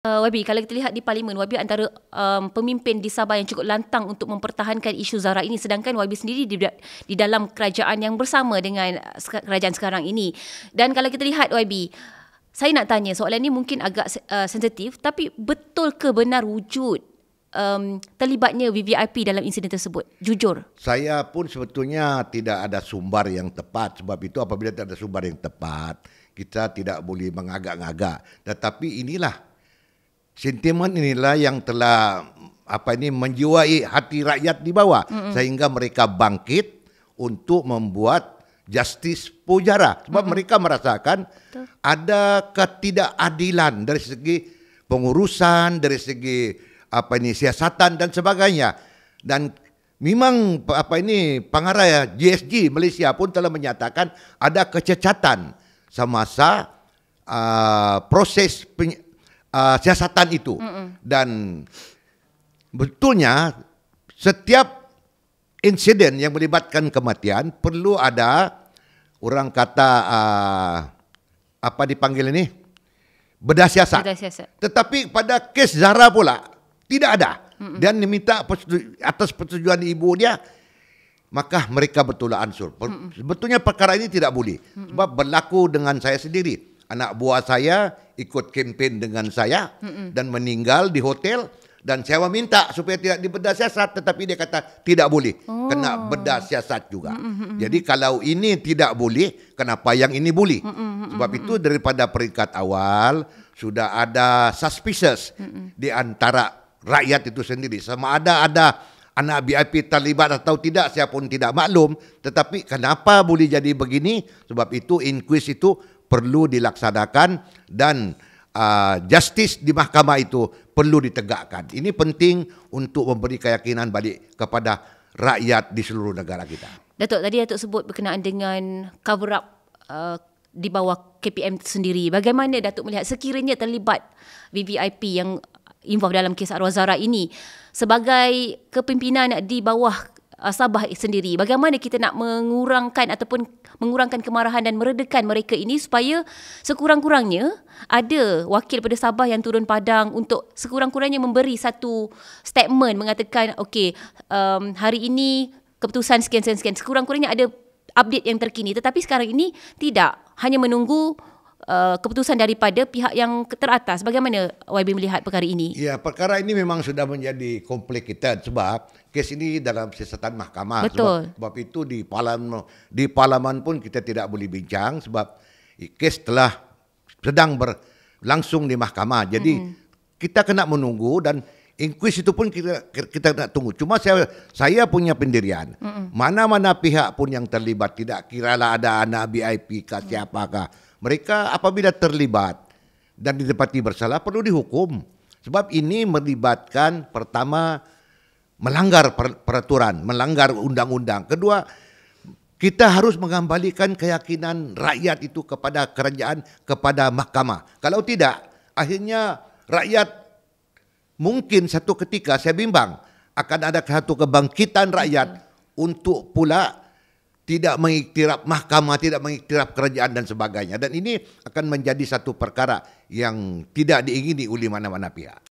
YB, kalau kita lihat di Parlimen, YB antara pemimpin di Sabah yang cukup lantang untuk mempertahankan isu Zara ini, sedangkan YB sendiri di dalam kerajaan yang bersama dengan kerajaan sekarang ini. Dan kalau kita lihat YB, saya nak tanya, soalan ini mungkin agak sensitif, tapi betul ke benar wujud terlibatnya VVIP dalam insiden tersebut? Jujur. Saya pun sebetulnya tidak ada sumber yang tepat. Sebab itu apabila tidak ada sumber yang tepat, kita tidak boleh mengagak-agak. Tetapi inilah sentimen inilah yang telah menjiwai hati rakyat di bawah, sehingga mereka bangkit untuk membuat justice pujara. Sebab mereka merasakan ada ketidakadilan dari segi pengurusan, dari segi siasatan dan sebagainya. Dan memang pengarah GSG Malaysia pun telah menyatakan ada kecacatan semasa proses siasatan itu. Dan betulnya setiap insiden yang melibatkan kematian perlu ada, orang kata dipanggil ini, bedah siasat. Tetapi pada kes Zara pula tidak ada. Dan diminta atas persetujuan ibu dia, maka mereka betul ansur. Sebetulnya perkara ini tidak boleh. Sebab berlaku dengan saya sendiri. Anak buah saya ikut kempen dengan saya dan meninggal di hotel, dan saya meminta supaya tidak dibedah siasat, tetapi dia kata tidak boleh, kena bedah siasat juga. Jadi kalau ini tidak boleh, kenapa yang ini boleh? Sebab itu daripada peringkat awal sudah ada suspicious di antara rakyat itu sendiri. Sama ada anak BIP terlibat atau tidak, saya pun tidak maklum. Tetapi kenapa boleh jadi begini? Sebab itu inquest itu perlu dilaksanakan dan justice di mahkamah itu perlu ditegakkan. Ini penting untuk memberi keyakinan balik kepada rakyat di seluruh negara kita. Datuk, tadi Datuk sebut berkenaan dengan cover up di bawah KPM sendiri. Bagaimana Datuk melihat sekiranya terlibat VVIP yang involved dalam kes arwah Zara ini sebagai kepimpinan di bawah Sabah sendiri, bagaimana kita nak mengurangkan kemarahan dan meredakan mereka ini supaya sekurang-kurangnya ada wakil pada Sabah yang turun padang untuk sekurang-kurangnya memberi satu statement mengatakan okey, hari ini keputusan sekian-sekian, sekurang-kurangnya ada update yang terkini. Tetapi sekarang ini tidak, hanya menunggu keputusan daripada pihak yang teratas. Bagaimana YB melihat perkara ini? Ya, perkara ini memang sudah menjadi complicated sebab kes ini dalam siasatan mahkamah. Betul. Sebab itu di parlimen pun kita tidak boleh bincang sebab kes telah sedang berlangsung di mahkamah. Jadi kita kena menunggu, dan inquest itu pun kita nak tunggu. Cuma saya punya pendirian. Mana-mana pihak pun yang terlibat, tidak kiralah ada anak BIP kah siapakah, mereka apabila terlibat dan didapati bersalah perlu dihukum. Sebab ini melibatkan, pertama, melanggar peraturan, melanggar undang-undang. Kedua, kita harus mengembalikan keyakinan rakyat itu kepada kerajaan, kepada mahkamah. Kalau tidak, akhirnya rakyat mungkin satu ketika, saya bimbang, akan ada satu kebangkitan rakyat untuk pula tidak mengiktiraf mahkamah, tidak mengiktiraf kerajaan dan sebagainya. Dan ini akan menjadi satu perkara yang tidak diingini oleh mana-mana pihak.